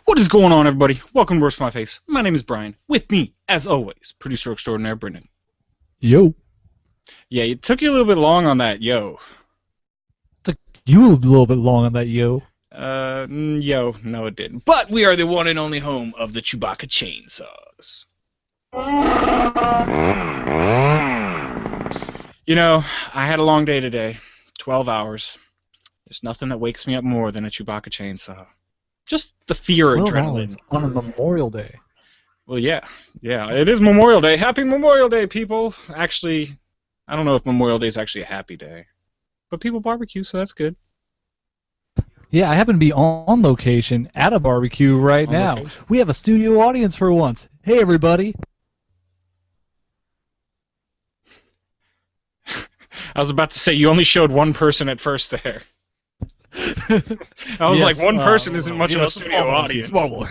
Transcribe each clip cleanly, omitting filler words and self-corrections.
What is going on, everybody? Welcome to Roast My Face. My name is Brian. With me, as always, producer extraordinaire Brendan. Yo. Yeah, it took you a little bit long on that, yo. Took you a little bit long on that, yo. Yo, no it didn't. But we are the one and only home of the Chewbacca chainsaws. You know, I had a long day today. 12 hours. There's nothing that wakes me up more than a Chewbacca chainsaw. Just the fear 12 adrenaline. hours on a Memorial Day. Well, yeah, it is Memorial Day. Happy Memorial Day, people. Actually, I don't know if Memorial Day is actually a happy day, but people barbecue, so that's good. Yeah, I happen to be on location at a barbecue right On now. location. We have a studio audience for once. Hey, everybody. I was about to say you only showed one person at first there. I was Yes, like, one person isn't much of a it's studio small audience. Small.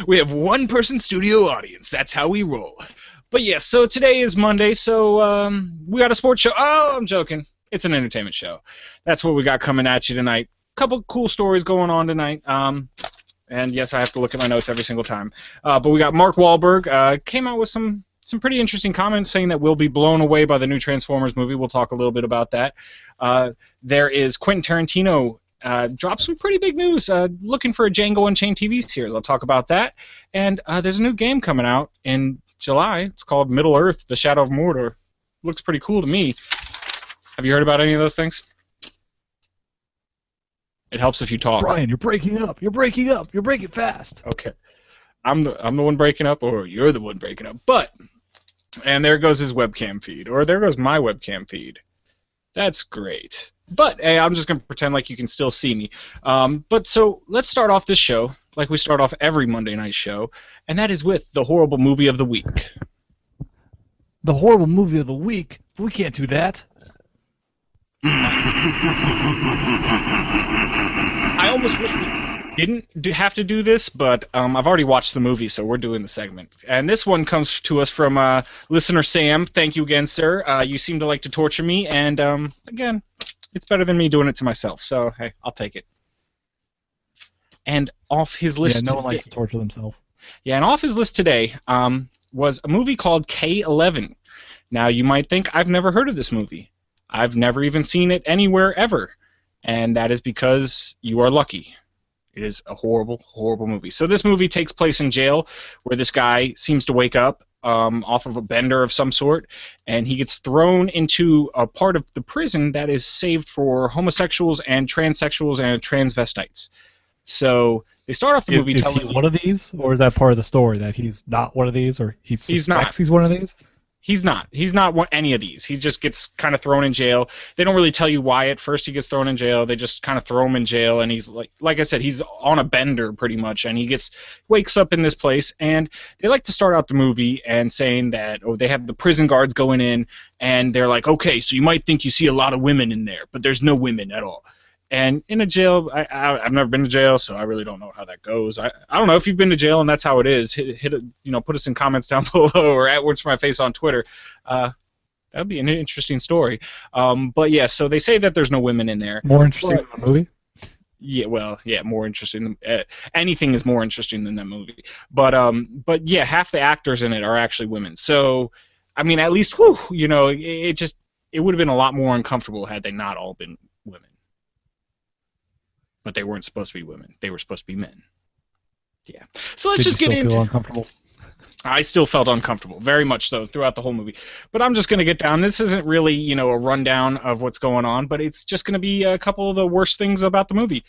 We have one person studio audience. That's how we roll. But yeah, so today is Monday, so we got a sports show. Oh, I'm joking. It's an entertainment show. That's what we got coming at you tonight. Couple cool stories going on tonight. And yes, I have to look at my notes every single time. But we got Mark Wahlberg came out with some pretty interesting comments saying that we'll be blown away by the new Transformers movie. We'll talk a little bit about that. There is Quentin Tarantino dropped some pretty big news looking for a Django Unchained TV series. I'll talk about that. And there's a new game coming out in July. It's called Middle Earth: The Shadow of Mordor. Looks pretty cool to me. Have you heard about any of those things? It helps if you talk. Brian, you're breaking up. You're breaking up. You're breaking fast. Okay. I'm the one breaking up, or you're the one breaking up. But, and there goes his webcam feed, or there goes my webcam feed. That's great. But hey, I'm just gonna pretend like you can still see me. But so let's start off this show like we start off every Monday night show, and that is with the horrible movie of the week. The horrible movie of the week? We can't do that. I almost wish we didn't have to do this, but I've already watched the movie, so we're doing the segment. And this one comes to us from listener Sam. Thank you again, sir. You seem to like to torture me, and again, it's better than me doing it to myself, so hey, I'll take it. And off his list Yeah, no one likes to torture themselves. Yeah, and off his list today was a movie called K-11. Now, you might think I've never heard of this movie. I've never even seen it anywhere ever. And that is because you are lucky. It is a horrible, horrible movie. So this movie takes place in jail where this guy seems to wake up off of a bender of some sort, and he gets thrown into a part of the prison that is saved for homosexuals and transsexuals and transvestites. So they start off the movie telling he one of these, or is that part of the story that he's not one of these, or he suspects he's one of these? He's not. He's not any of these. He just gets kind of thrown in jail. They don't really tell you why at first he gets thrown in jail. They just kind of throw him in jail, and he's like I said, he's on a bender pretty much, and he wakes up in this place, and they like to start out the movie and saying that they have the prison guards going in, and they're like, okay, so you might think you see a lot of women in there, but there's no women at all. And in a jail, I've never been to jail, so I really don't know how that goes. I don't know if you've been to jail and that's how it is. Put us in comments down below or at Words for My Face on Twitter. That would be an interesting story. But yeah, so they say that there's no women in there. More interesting than the movie? Yeah, well, yeah, more interesting. Anything is more interesting than that movie. But yeah, half the actors in it are actually women. So, I mean, at least, it would have been a lot more uncomfortable had they not all been women. But they weren't supposed to be women. They were supposed to be men. Yeah. So let's just get into. Feel uncomfortable? I still felt uncomfortable, very much so, throughout the whole movie. But I'm just going to get down. This isn't really, a rundown of what's going on, but it's just going to be a couple of the worst things about the movie.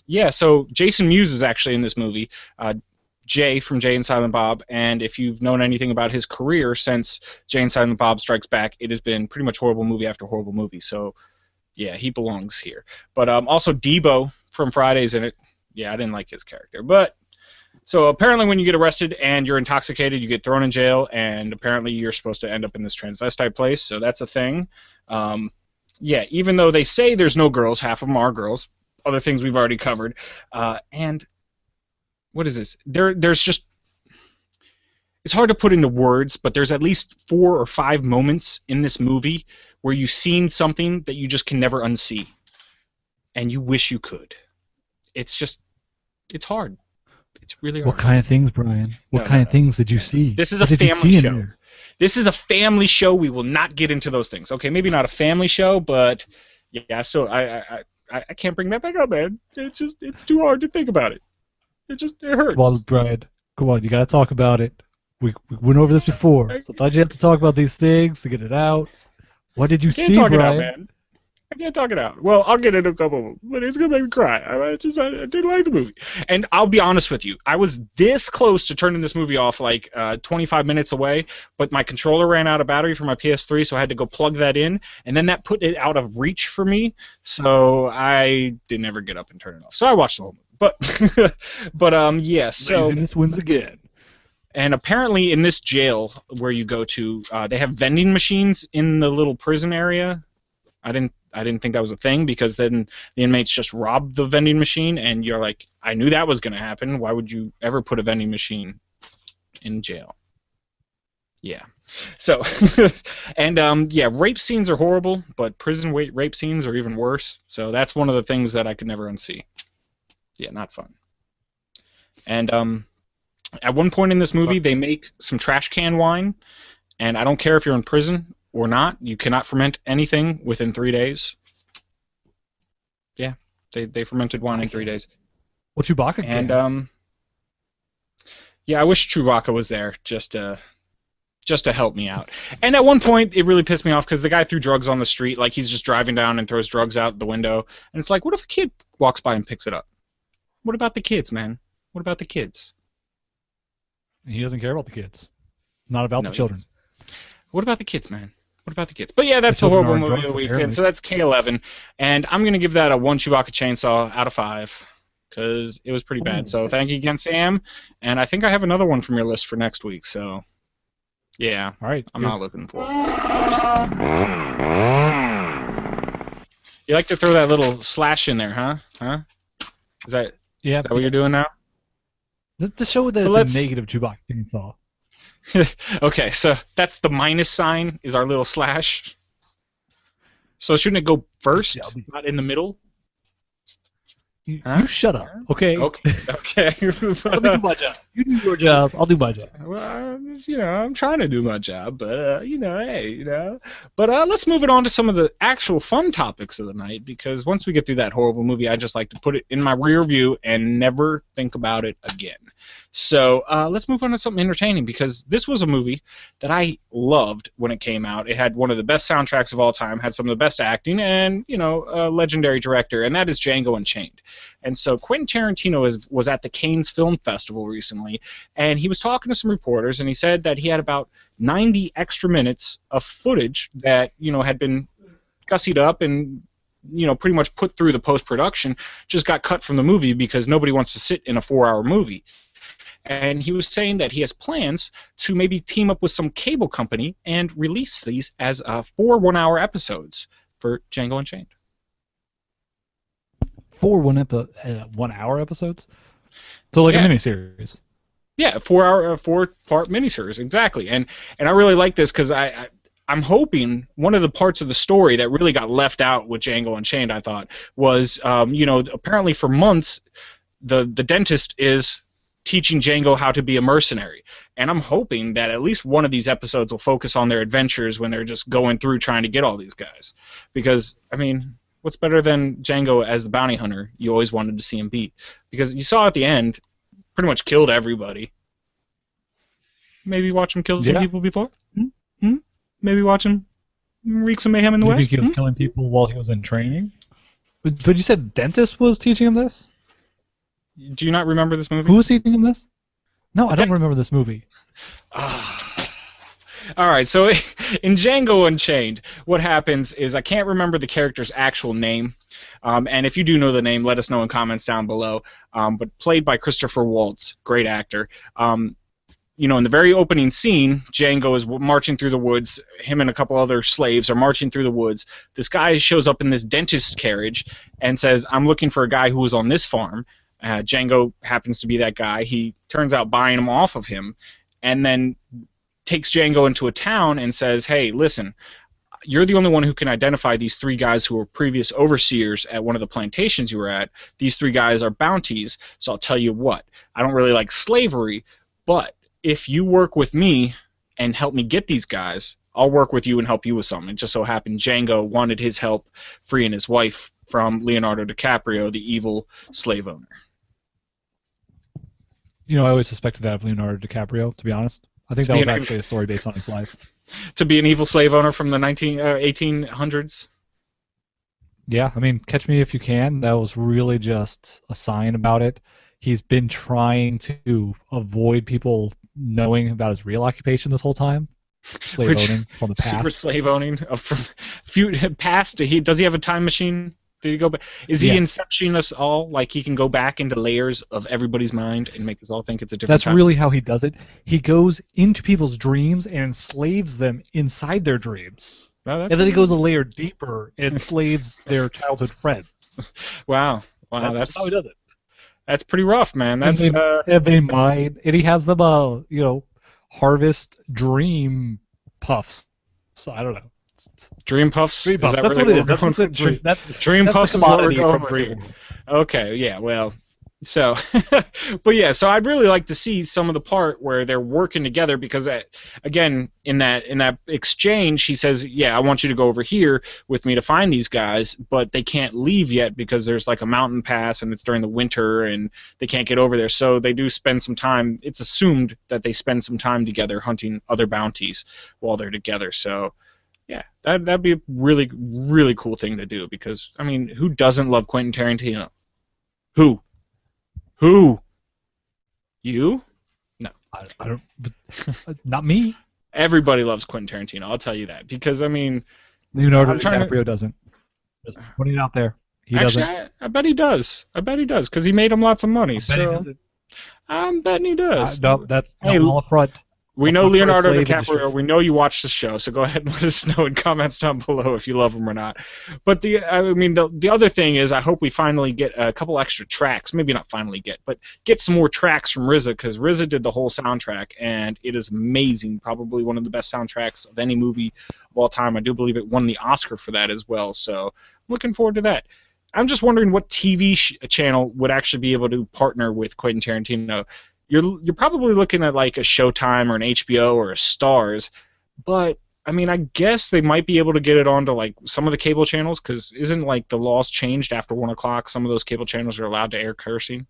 Yeah, so Jason Mewes is actually in this movie. Jay from Jay and Silent Bob, and if you've known anything about his career since Jay and Silent Bob Strikes Back, it has been pretty much horrible movie after horrible movie. So. Yeah, he belongs here. But also Debo from Friday's in it. Yeah, I didn't like his character. But so apparently when you get arrested and you're intoxicated, you get thrown in jail, and apparently you're supposed to end up in this transvestite place. So that's a thing. Yeah, even though they say there's no girls, half of them are girls. Other things we've already covered. And what is this? There's just... It's hard to put into words, but there's at least 4 or 5 moments in this movie where you've seen something that you just can never unsee, and you wish you could. It's just It's hard. It's really hard. What kind of things, Brian? What No, kind no, of no. things did you see? This is a What did you family see in show. there? This is a family show. We will not get into those things. Okay, maybe not a family show, but yeah. So I can't bring that back up, man. It's too hard to think about it. It Come on, hurts. Brian. Come on, you gotta talk about it. We went over this before. I, Sometimes you have to talk about these things to get it out. What did you I can't see, talk it out, Brian? man. I can't talk it out. Well, I'll get into a couple of them, but it's gonna make me cry. I did like the movie, and I'll be honest with you. I was this close to turning this movie off, like 25 minutes away, but my controller ran out of battery for my PS3, so I had to go plug that in, and then that put it out of reach for me, so I didn't ever get up and turn it off. So I watched the whole movie, but yeah. So Laziness wins again. and apparently in this jail where you go to, they have vending machines in the little prison area. I didn't think that was a thing because then the inmates just rob the vending machine, and you're like, I knew that was going to happen. Why would you ever put a vending machine in jail? Yeah. So, and yeah, rape scenes are horrible, but prison rape scenes are even worse. So that's one of the things that I could never unsee. Yeah, not fun. And at one point in this movie, they make some trash can wine, and I don't care if you're in prison or not, you cannot ferment anything within 3 days. Yeah, they fermented wine in 3 days. Well, Chewbacca And can. yeah, I wish Chewbacca was there just to help me out. And at one point, it really pissed me off because the guy threw drugs on the street, like he's just driving down and throws drugs out the window. And it's like, what if a kid walks by and picks it up? What about the kids, man? What about the kids? He doesn't care about the kids. Not about No, the children. What about the kids, man? What about the kids? But yeah, that's the children horrible are movie of drugs, the week. apparently. And so that's K11. And I'm going to give that a 1 Chewbacca chainsaw out of 5 because it was pretty bad. So thank you again, Sam. And I think I have another one from your list for next week. So yeah, All right. I'm not looking for it. You like to throw that little slash in there, huh? Huh? Is that what you're doing now? To show that Well, it's a negative Chewbacca chainsaw. Okay, so that's the minus sign is our little slash. So shouldn't it go first, not in the middle? You shut up, okay? Okay. Let me do my job. You do your job. I'll do my job. Well, I'm trying to do my job, but hey, But let's move it on to some of the actual fun topics of the night, because once we get through that horrible movie, I just like to put it in my rear view and never think about it again. So let's move on to something entertaining, because this was a movie that I loved when it came out. It had one of the best soundtracks of all time, had some of the best acting, and a legendary director, and that is Django Unchained. And so Quentin Tarantino was at the Cannes Film Festival recently, and he was talking to some reporters, and he said that he had about 90 extra minutes of footage that had been gussied up and pretty much put through the post-production, just got cut from the movie because nobody wants to sit in a 4-hour movie. And he was saying that he has plans to maybe team up with some cable company and release these as 4 1-hour episodes for Django Unchained. 4 1-hour episodes? So like a miniseries. Yeah, 4-part miniseries, exactly. And I really like this because I'm hoping one of the parts of the story that really got left out with Django Unchained, I thought, was apparently for months the dentist is teaching Django how to be a mercenary. And I'm hoping that at least one of these episodes will focus on their adventures when they're just going through trying to get all these guys. Because, what's better than Django as the bounty hunter you always wanted to see him beat? Because you saw at the end, pretty much killed everybody. Maybe watch him kill some people before? Maybe watch him wreak some mayhem in the West? You think he was killing people while he was in training? But you said dentist was teaching him this? Do you not remember this movie? Who was teaching him this? No, I don't remember this movie. All right, so in Django Unchained, what happens is I can't remember the character's actual name, and if you do know the name, let us know in comments down below. But played by Christopher Waltz, great actor. In the very opening scene, Django is marching through the woods. Him and a couple other slaves are marching through the woods. This guy shows up in this dentist carriage and says, "I'm looking for a guy who was on this farm." Django happens to be that guy. He turns out buying him off of him, and then takes Django into a town and says, "Hey, listen, you're the only one who can identify these three guys who were previous overseers at one of the plantations you were at. These three guys are bounties, so I'll tell you what. I don't really like slavery, but if you work with me and help me get these guys, I'll work with you and help you with something. It just so happened Django wanted his help freeing his wife from Leonardo DiCaprio, the evil slave owner. I always suspected that of Leonardo DiCaprio, to be honest. I think that was actually a story based on his life. To be an evil slave owner from the 1800s? Yeah, I mean, Catch Me If You Can, that was really just a sign about it. He's been trying to avoid people knowing about his real occupation this whole time. Slave owning from the past. Secret slave owning from past. Does he have a time machine? Did he go back? Is he incepting us all? Like he can go back into layers of everybody's mind and make us all think it's a different That's time? really how he does it. He goes into people's dreams and enslaves them inside their dreams. And then he goes a layer deeper and enslaves their childhood friends. Wow. That's how he does it. That's pretty rough, man. That's and they mine, and he has them, harvest dream puffs. So I don't know. Dream puffs. Dream puffs. That's what it is. That's dream puffs is what we're going from Dream. Okay. Yeah. Well. So, but yeah. So I'd really like to see some of the part where they're working together because, again, in that exchange, he says, "Yeah, I want you to go over here with me to find these guys," but they can't leave yet because there's like a mountain pass and it's during the winter and they can't get over there. So they do spend some time. It's assumed that they spend some time together hunting other bounties while they're together. So. Yeah, that'd be a really, really cool thing to do because, I mean, who doesn't love Quentin Tarantino? Who? You? No. I don't. Not me. Everybody loves Quentin Tarantino, I'll tell you that. Because, I mean... Leonardo DiCaprio doesn't. Just putting it out there. He actually, doesn't. I bet he does. I bet he does because he made him lots of money. I'm betting he does. No, that's all front. We know Leonardo DiCaprio. We know you watch the show, so go ahead and let us know in comments down below if you love him or not. But the other thing is, I hope we finally get a couple extra tracks. Maybe not finally but get some more tracks from RZA because RZA did the whole soundtrack, and it is amazing. Probably one of the best soundtracks of any movie of all time. I do believe it won the Oscar for that as well. So I'm looking forward to that. I'm just wondering what TV channel would actually be able to partner with Quentin Tarantino. You're probably looking at like a Showtime or an HBO or a Starz, but I mean I guess they might be able to get it onto like some of the cable channels because isn't like the laws changed after 1 o'clock? Some of those cable channels are allowed to air cursing.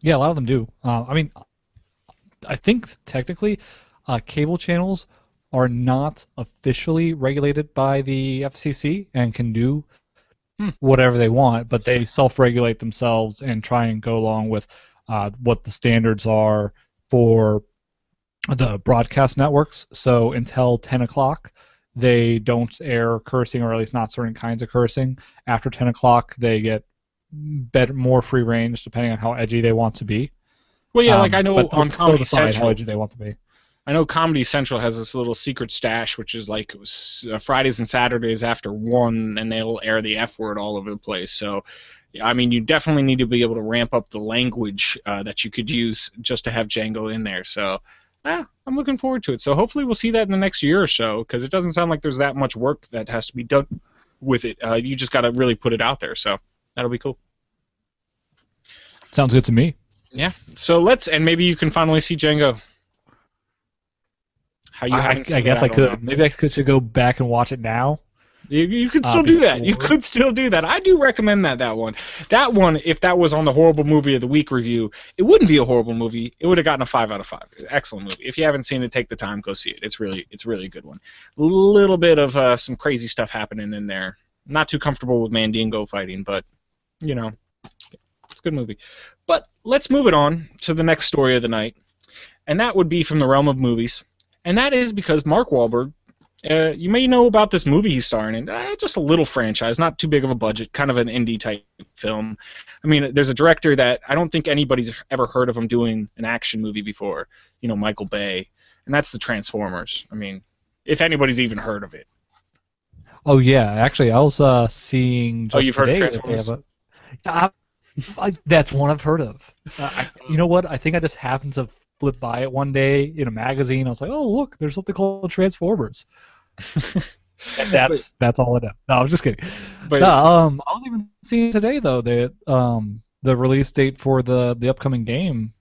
Yeah, a lot of them do. I mean, I think technically, cable channels are not officially regulated by the FCC and can do whatever they want, but they self-regulate themselves and try and go along with what the standards are for the broadcast networks. So until 10 o'clock, they don't air cursing, or at least not certain kinds of cursing. After 10 o'clock, they get more free range depending on how edgy they want to be. Well, yeah, like I know on Comedy Central, how edgy they want to be. I know Comedy Central has this little secret stash, which is like Fridays and Saturdays after 1, and they'll air the F word all over the place. So, I mean, you definitely need to be able to ramp up the language that you could use just to have Django in there. So, I'm looking forward to it. So hopefully we'll see that in the next year or so, because it doesn't sound like there's that much work that has to be done with it. You just got to really put it out there. So that'll be cool. Sounds good to me. Yeah. So and maybe you can finally see Django. I guess I could. Maybe I should go back and watch it now. You could still do that. You could still do that. I do recommend that one. That one, if that was on the Horrible Movie of the Week review, it wouldn't be a horrible movie. It would have gotten a 5 out of 5. Excellent movie. If you haven't seen it, take the time, go see it. It's really a good one. A little bit of some crazy stuff happening in there. Not too comfortable with Mandingo fighting, but it's a good movie. But let's move it on to the next story of the night, and that would be from the realm of movies, and that is because Mark Wahlberg. You may know about this movie he's starring in. Just a little franchise, not too big of a budget, kind of an indie type film. I mean, there's a director that I don't think anybody's ever heard of him doing an action movie before. Michael Bay, and that's the Transformers. I mean, if anybody's even heard of it. Oh yeah, actually, I was seeing just you've today heard of Transformers? that they have that's one I've heard of. You know what? I think I just happened to flip by it one day in a magazine. I was like, oh look, there's something called Transformers. And but that's all I know. No, I'm just kidding. No, but I was even seeing today though that the release date for the upcoming game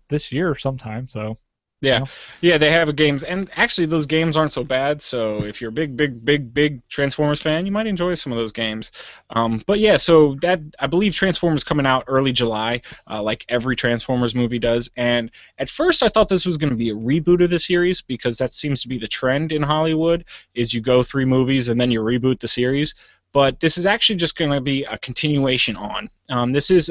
this year sometime. So you Yeah, know, yeah, they have games, and actually those games aren't so bad. So if you're a big Transformers fan, you might enjoy some of those games. But yeah, so that I believe Transformers coming out early July, like every Transformers movie does. And at first, I thought this was going to be a reboot of the series because that seems to be the trend in Hollywood: is you go 3 movies and then you reboot the series. But this is actually just going to be a continuation on. This is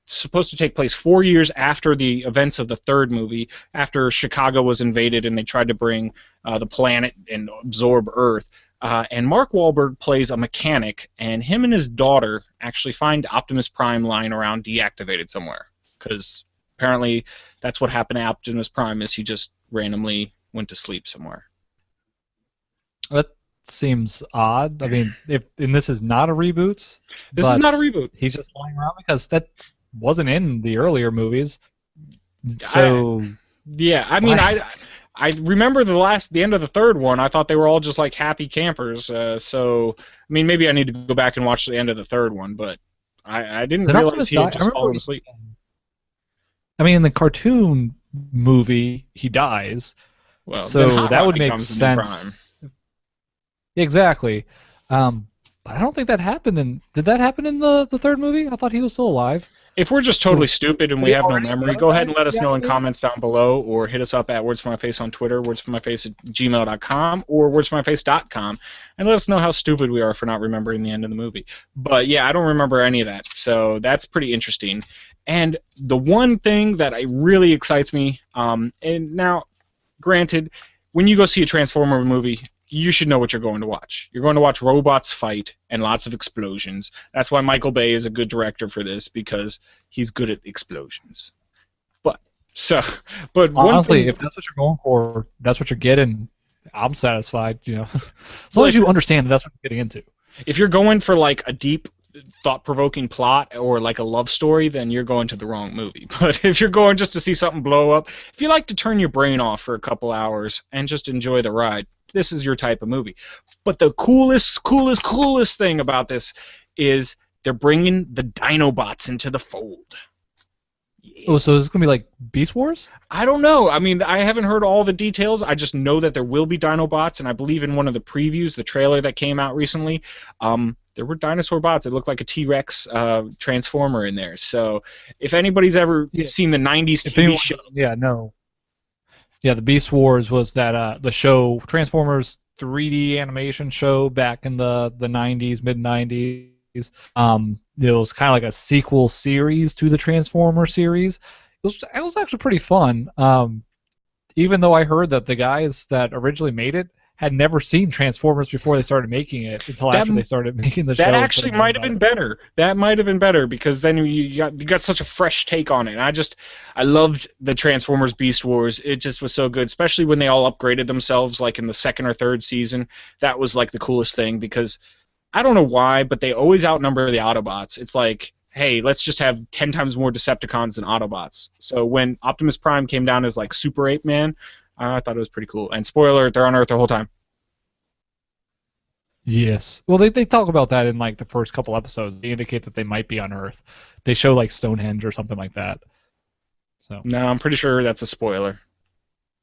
supposed to take place 4 years after the events of the third movie, after Chicago was invaded and they tried to bring the planet and absorb Earth. And Mark Wahlberg plays a mechanic, and him and his daughter actually find Optimus Prime lying around deactivated somewhere. Because apparently that's what happened to Optimus Prime, is he just randomly went to sleep somewhere. that seems odd. I mean, if and this is not a reboot, This is but not a reboot. he's just lying around because that wasn't in the earlier movies. I, So yeah, I mean, why? I remember the end of the third one. I thought they were all just like happy campers. So I mean, maybe I need to go back and watch the end of the third one, but I didn't Did realize Optimus he die? had I just remember. fallen asleep. I mean, in the cartoon movie, he dies, Well, then so Hot that Rod would make becomes the new Prime. sense. Exactly. But I don't think that happened in. Did that happen in the third movie? I thought he was still alive. If we're just So totally stupid and did we he have no already have the memory, other go ahead and guys let us know in deactivated? comments down below, or hit us up at Words for My Face on Twitter, wordsformyface@gmail.com, or wordsformyface.com, and let us know how stupid we are for not remembering the end of the movie. But yeah, I don't remember any of that, so that's pretty interesting. And the one thing that really excites me, and now, granted, when you go see a Transformer movie, you should know what you're going to watch. You're going to watch robots fight and lots of explosions. That's why Michael Bay is a good director for this, because he's good at explosions. But so, but one Honestly, thing, if that's what you're going for, that's what you're getting. I'm satisfied. You know, as long well, as you understand that that's what you're getting into. if you're going for like a deep, thought-provoking plot or like a love story, then you're going to the wrong movie. But if you're going just to see something blow up, if you like to turn your brain off for a couple hours and just enjoy the ride, this is your type of movie. But the coolest thing about this is they're bringing the Dinobots into the fold. Oh, Yeah. so is it gonna be like Beast Wars? I don't know. I mean, I haven't heard all the details. I just know that there will be Dinobots, and I believe in one of the previews, the trailer that came out recently, there were dinosaur bots. It looked like a T-Rex transformer in there. So if anybody's ever Yeah. seen the '90s If TV anyone show, doesn't, yeah, no. Yeah, the Beast Wars was that the show Transformers 3D animation show back in the 90s, mid 90s. It was kind of like a sequel series to the Transformer series. It was actually pretty fun. Even though I heard that the guys that originally made it had never seen Transformers before they started making it until that after they started making the that show and actually started knowing might have about been it. better. That might have been better, because then you got such a fresh take on it. And I loved the Transformers Beast Wars. It just was so good, especially when they all upgraded themselves, like in the second or third season. That was like the coolest thing, because I don't know why, but they always outnumber the Autobots. It's like, hey, let's just have 10 times more Decepticons than Autobots. So when Optimus Prime came down as like Super Ape Man, I thought it was pretty cool. And spoiler alert, they're on Earth the whole time. Yes. Well, they talk about that in like the first couple episodes. They indicate that they might be on Earth. They show like Stonehenge or something like that. So, No, I'm pretty sure that's a spoiler.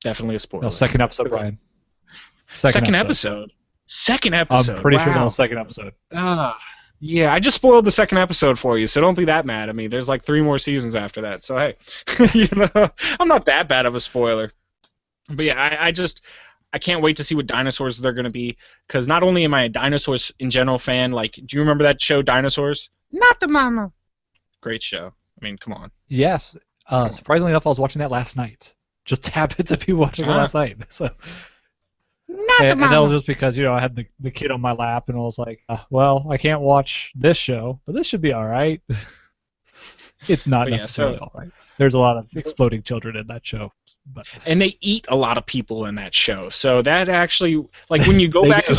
Definitely a no, spoiler. second episode, Brian. Second episode. Second I'm episode. pretty sure that Wow. was second episode. Ah, yeah, I just spoiled the second episode for you, so don't be that mad at me. There's like 3 more seasons after that, so hey, I'm not that bad of a spoiler. But yeah, I can't wait to see what dinosaurs they're gonna be, because not only am I a dinosaurs in general fan, like, do you remember that show Dinosaurs? Not the mama. Great show. I mean, come on. Yes. Surprisingly enough, I was watching that last night. Just happened to be watching it Ah, last night. So, not the and that was mama. just because I had the kid on my lap, and I was like, well, I can't watch this show, but this should be all right. It's not But yeah, necessarily so all right. There's a lot of exploding children in that show, but and they eat a lot of people in that show. So that actually, like, when you go they back do. as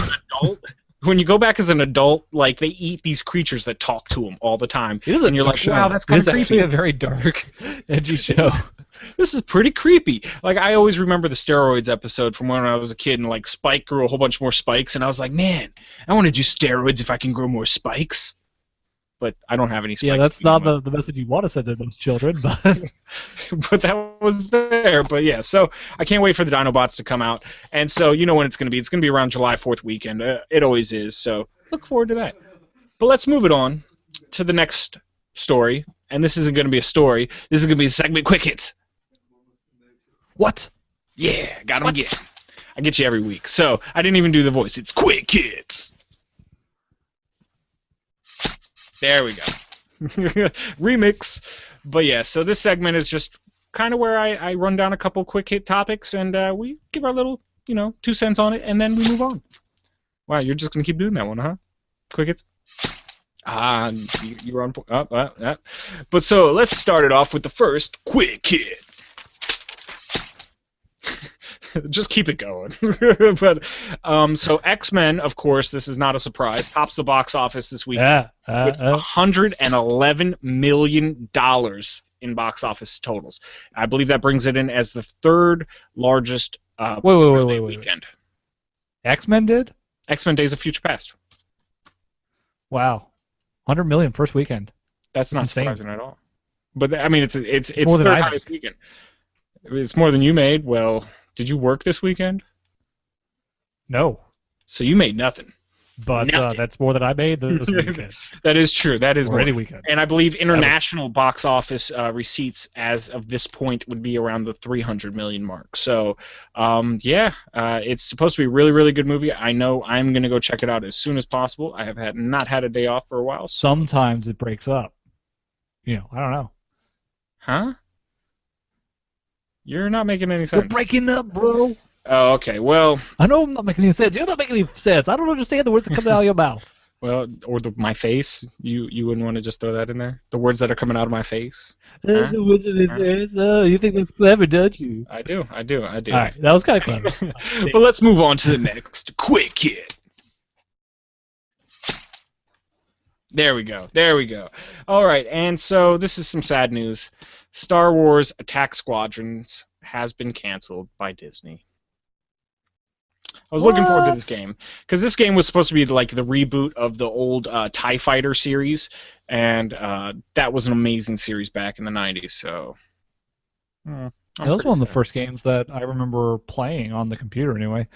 an adult, like, they eat these creatures that talk to them all the time, It is a and you're dark like, wow, show. that's It kind is of actually creepy. a very dark, edgy It show. is. this is pretty creepy. Like, I always remember the steroids episode from when I was a kid, and like Spike grew a whole bunch more spikes, and I was like, man, I want to do steroids if I can grow more spikes. But I don't have any spikes. Yeah, that's not the message you want to send to those children, but but that was there. But yeah, so I can't wait for the Dinobots to come out. And so you know when it's going to be. It's going to be around July 4th weekend. It always is. So look forward to that. But let's move it on to the next story. And this isn't going to be a story. This is going to be a segment, Quick Hits. What? Yeah, got them again. I get you every week. So I didn't even do the voice. It's Quick Hits. There we go. Remix. But yeah, so this segment is just kind of where I run down a couple quick hit topics, and we give our little, 2 cents on it, and then we move on. Wow, you're just going to keep doing that one, huh? Quick hits? You're on point. But so let's start it off with the first quick hit. Just keep it going. But so X-Men, of course, this is not a surprise, tops the box office this week with $111 million in box office totals. I believe that brings it in as the 3rd largest weekend. X-Men did? X-Men Days of Future Past. Wow. 100 million first weekend. That's not surprising at all. But I mean, it's more than third highest weekend. It's more than you made. Well, did you work this weekend? No. So you made nothing. But that's more than I made this weekend. That is true. That is or more. Any weekend. And I believe international box office receipts as of this point would be around the 300 million mark. So, it's supposed to be a really, really good movie. I know I'm going to go check it out as soon as possible. I have not had a day off for a while. So. Sometimes it breaks up. I don't know. Huh? You're not making any sense. You're breaking up, bro. Oh, okay. Well, I know I'm not making any sense. You're not making any sense. I don't understand the words that come out of your mouth. Well, or my face. You wouldn't want to just throw that in there? The words that are coming out of my face? The words in his face. You think that's clever, don't you? I do. All right, that was kind of clever. But let's move on to the next quick hit. There we go. All right, and so this is some sad news. Star Wars Attack Squadrons has been canceled by Disney. I was looking forward to this game because this game was supposed to be like the reboot of the old TIE Fighter series, and that was an amazing series back in the 90s. So that was one of the first games that I remember playing on the computer anyway.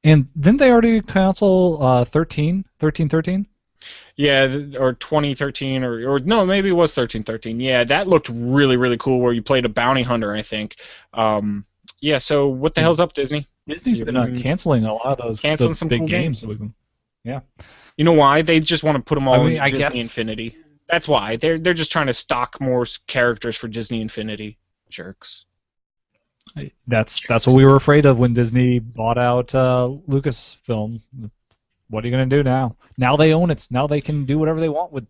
And didn't they already cancel 13? Yeah, or 2013, or no, maybe it was 1313. Yeah, that looked really, really cool where you played a bounty hunter, I think. Yeah, so what the hell's up, Disney? Disney's been canceling a lot of those some big cool games. Yeah. You know why? They just want to put them all in Disney guess... Infinity. That's why. They're just trying to stock more characters for Disney Infinity. Jerks. That's what we were afraid of when Disney bought out Lucasfilm. What are you going to do now? Now they own it. Now they can do whatever they want with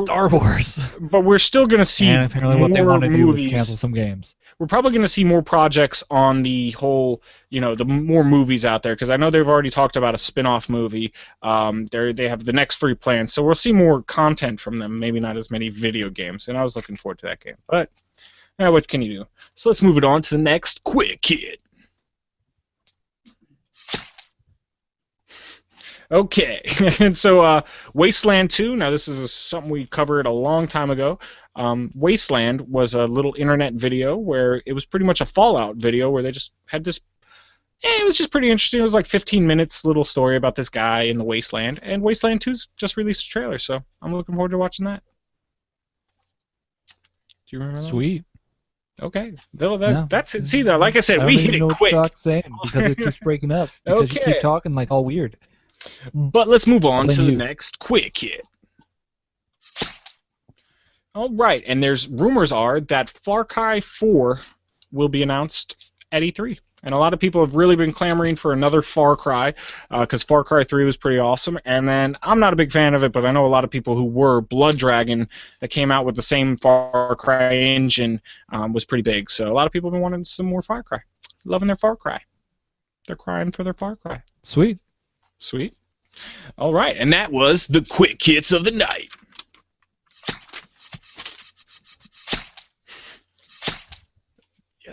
Star Wars. But we're still going to see and apparently more what they want to do movies. is cancel some games. We're probably going to see more projects on the whole, the more movies out there, because I know they've already talked about a spin-off movie. They have the next 3 plans, so we'll see more content from them, maybe not as many video games, and I was looking forward to that game. But, what can you do? So let's move it on to the next quick hit. Okay, and so Wasteland 2, now this is something we covered a long time ago. Wasteland was a little internet video where it was pretty much a Fallout video where they just had this, it was just pretty interesting. It was like 15 minutes little story about this guy in the Wasteland, and Wasteland 2's just released a trailer, so I'm looking forward to watching that. Do you remember that? Sweet. Okay, that's it. See, though, like I said, we hit it quick. Saying because it keeps breaking up. Because you keep talking like all weird. But let's move on to the next quick hit. All right, and there's rumors are that Far Cry 4 will be announced at E3. And a lot of people have really been clamoring for another Far Cry because Far Cry 3 was pretty awesome. And then I'm not a big fan of it, but I know a lot of people who were. Blood Dragon, that came out with the same Far Cry engine, was pretty big. So a lot of people have been wanting some more Far Cry. Loving their Far Cry. They're crying for their Far Cry. Sweet. All right, and that was the quick hits of the night.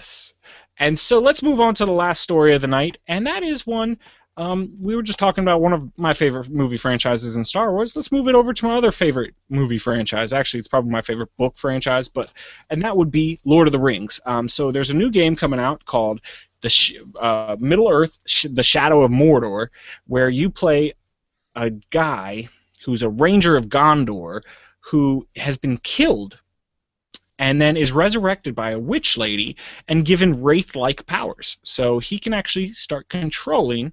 Yes. And so let's move on to the last story of the night, and that is one. We were just talking about one of my favorite movie franchises in Star Wars. Let's move it over to my other favorite movie franchise. Actually, it's probably my favorite book franchise, and that would be Lord of the Rings. So there's a new game coming out called Middle Earth: The Shadow of Mordor, where you play a guy who's a ranger of Gondor who has been killed and then is resurrected by a witch lady and given wraith-like powers. So he can actually start controlling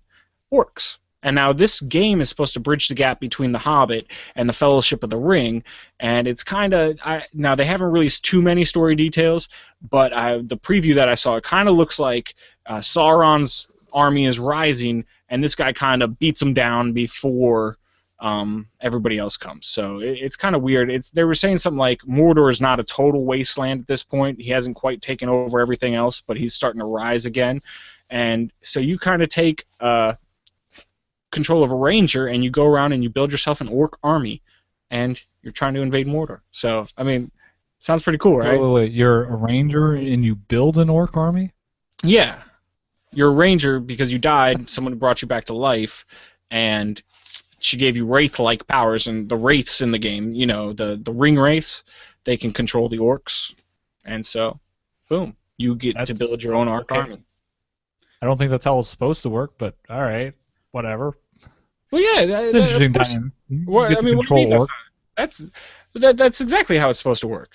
orcs. And now this game is supposed to bridge the gap between The Hobbit and the Fellowship of the Ring, and it's kind of... Now, they haven't released too many story details, but the preview that I saw, it kind of looks like Sauron's army is rising, and this guy kind of beats him down before everybody else comes. So it's kind of weird. They were saying something like Mordor is not a total wasteland at this point. He hasn't quite taken over everything else, but he's starting to rise again. And so you kind of take control of a ranger, and you go around and you build yourself an orc army, and you're trying to invade Mordor. So, I mean, sounds pretty cool, right? Wait. You're a ranger and you build an orc army? Yeah. You're a ranger because you died, someone brought you back to life, and she gave you wraith-like powers, and the wraiths in the game, you know, the ring wraiths, they can control the orcs, and so, boom, you get to build your own orc army. I don't think that's how it's supposed to work, but all right, whatever. Well, yeah, it's interesting. What do you mean that's exactly how it's supposed to work.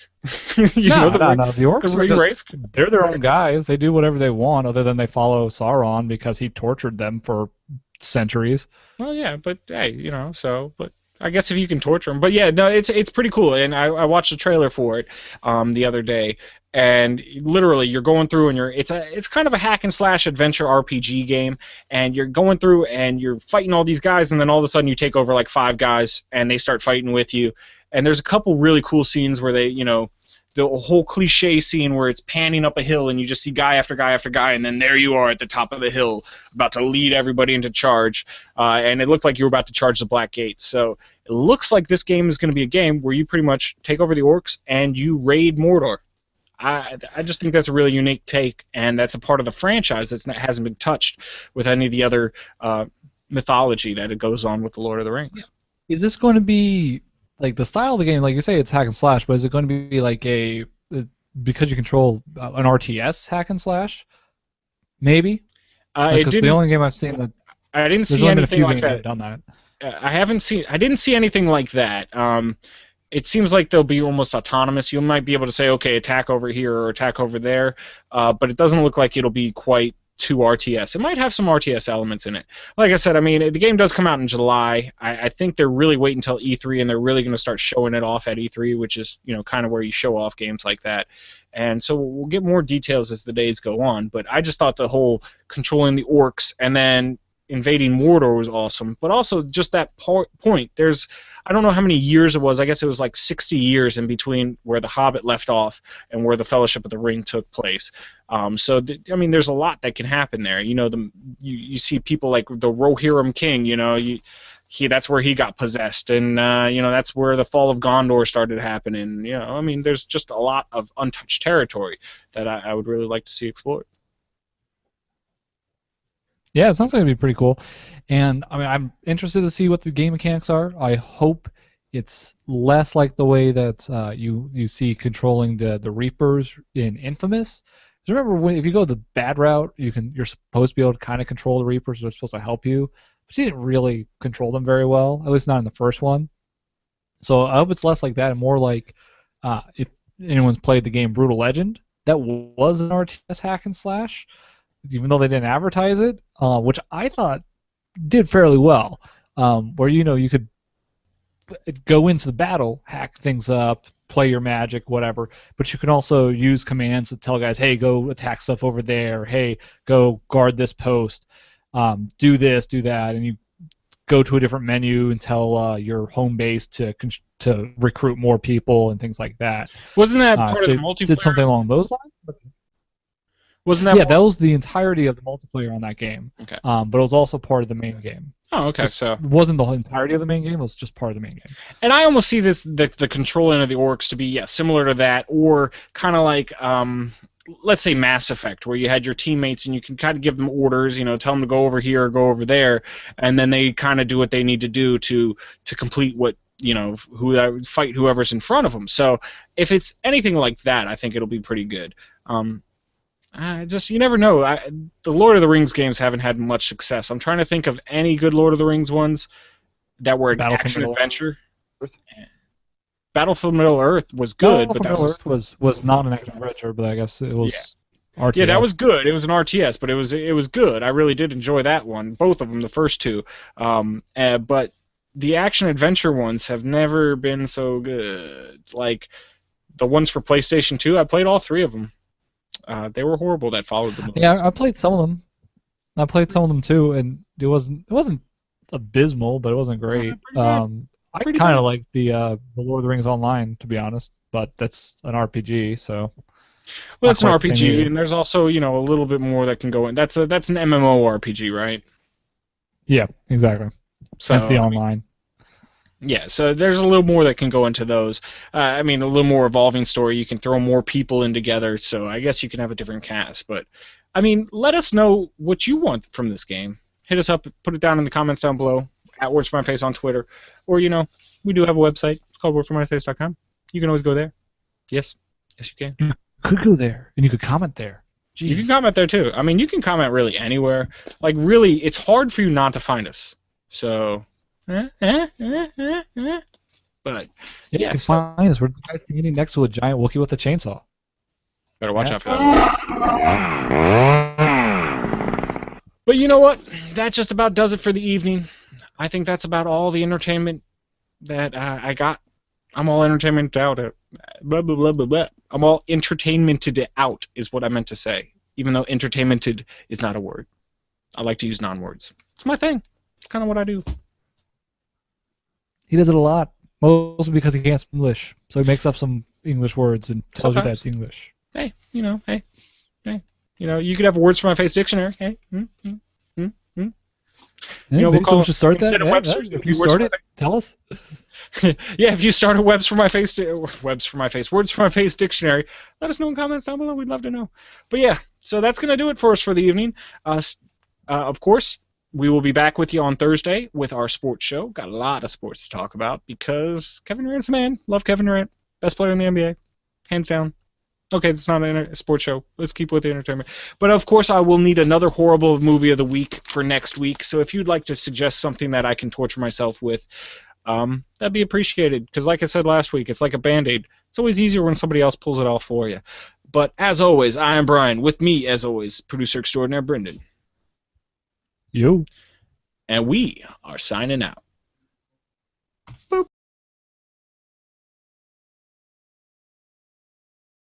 No, the orcs they're their own guys. They do whatever they want, other than they follow Sauron because he tortured them for centuries. Well, yeah, but hey, you know, but I guess if you can torture them. But yeah, no, it's pretty cool, and I watched the trailer for it the other day, and literally you're going through and it's kind of a hack and slash adventure RPG game, and you're going through and you're fighting all these guys, and then all of a sudden you take over like 5 guys and they start fighting with you, and there's a couple really cool scenes where they, you know, the whole cliche scene where it's panning up a hill and you just see guy after guy after guy, and then there you are at the top of the hill about to lead everybody into charge, and it looked like you were about to charge the Black Gate. So it looks like this game is going to be a game where you pretty much take over the orcs and you raid Mordor. I just think that's a really unique take, and that's a part of the franchise that hasn't been touched with any of the other mythology that it goes on with the Lord of the Rings. Is this going to be like the style of the game? Like you say, it's hack and slash, but is it going to be like because you control an RTS hack and slash? Maybe. Because the only game I've seen that I didn't see anything like that. Done that. I didn't see anything like that. It seems like they'll be almost autonomous. You might be able to say, okay, attack over here or attack over there, but it doesn't look like it'll be quite too RTS. It might have some RTS elements in it. Like I said, I mean, the game does come out in July. I think they're really waiting until E3, and they're really going to start showing it off at E3, which is, you know, kind of where you show off games like that. And so we'll get more details as the days go on. But I just thought the whole controlling the orcs and then invading Mordor was awesome. But also just that point, there's, I don't know how many years it was. I guess it was like 60 years in between where The Hobbit left off and where the Fellowship of the Ring took place. I mean, there's a lot that can happen there. You know, you see people like the Rohirrim King. You know, that's where he got possessed, and you know, that's where the fall of Gondor started happening. You know, I mean, there's just a lot of untouched territory that I would really like to see explored. Yeah, it sounds like it'd be pretty cool. And I mean, I'm interested to see what the game mechanics are. I hope it's less like the way that you see controlling the Reapers in Infamous. 'Cause remember, if you go the bad route, you're supposed to be able to kind of control the Reapers. They're supposed to help you, but you didn't really control them very well, at least not in the first one. So I hope it's less like that and more like if anyone's played the game Brutal Legend, that was an RTS hack and slash, even though they didn't advertise it, which I thought did fairly well, where you could go into the battle, hack things up, play your magic, whatever, but you can also use commands to tell guys, hey, go attack stuff over there, hey, go guard this post, do this, do that, and you go to a different menu and tell your home base to recruit more people and things like that. Wasn't that part of the multiplayer? Did something along those lines? Wasn't that? Yeah, that was the entirety of the multiplayer on that game. Okay. But it was also part of the main game. Oh, okay. So it wasn't the entirety of the main game. It was just part of the main game. And I almost see the controlling of the orcs to be similar to that, or kind of like let's say Mass Effect, where you had your teammates and you can kind of give them orders, tell them to go over here or go over there, and then they kind of do what they need to do to complete what fight whoever's in front of them. So if it's anything like that, I think it'll be pretty good. You never know. The Lord of the Rings games haven't had much success. I'm trying to think of any good Lord of the Rings ones that were an action adventure. Battlefield Middle Earth was good, but Middle Earth was not an action adventure, but I guess it was RTS. Yeah, that was good. It was an RTS, but it was good. I really did enjoy that one, both of them, the first two. But the action adventure ones have never been so good. Like the ones for PlayStation 2, I played all three of them. They were horrible. That followed the movies. Yeah, I played some of them. I played some of them too, and it wasn't abysmal, but it wasn't great. I kind of like the Lord of the Rings Online, to be honest, but that's an RPG, so. Well, it's an RPG, and there's also a little bit more that can go in. That's an MMO RPG, right? Yeah, exactly. So that's the online. Yeah, so there's a little more that can go into those. A little more evolving story. You can throw more people in together, so I guess you can have a different cast. But, let us know what you want from this game. Hit us up, put it down in the comments down below, at Words for My Face on Twitter. Or, we do have a website. It's called wordformyface.com. You can always go there. Yes. Yes, you can. You could go there, and you could comment there. Jeez. You can comment there, too. You can comment really anywhere. Like, really, it's hard for you not to find us. So... But yeah, you can find us. We're standing next to a giant Wookiee with a chainsaw. Better watch out for that. But you know what? That just about does it for the evening. I think that's about all the entertainment that I got. I'm all entertainment out. Blah, blah, blah, blah, blah. I'm all entertainmented out is what I meant to say. Even though entertainmented is not a word. I like to use non-words. It's my thing. It's kind of what I do. He does it a lot, mostly because he can't speak English. So he makes up some English words and tells you that's English. Hey, you could have a Words for My Face dictionary. Hey, maybe someone should start that. If you start it, tell us. Yeah, if you start a Words for My Face dictionary, let us know in comments down below. We'd love to know. But yeah, so that's gonna do it for us for the evening. Of course. We will be back with you on Thursday with our sports show. Got a lot of sports to talk about because Kevin Durant's the man. Love Kevin Durant. Best player in the NBA. Hands down. Okay, it's not a sports show. Let's keep with the entertainment. But, of course, I will need another horrible movie of the week for next week. So if you'd like to suggest something that I can torture myself with, that'd be appreciated. Because like I said last week, it's like a Band-Aid. It's always easier when somebody else pulls it off for you. But, as always, I am Brian. With me, as always, producer extraordinaire Brendan. You. And we are signing out.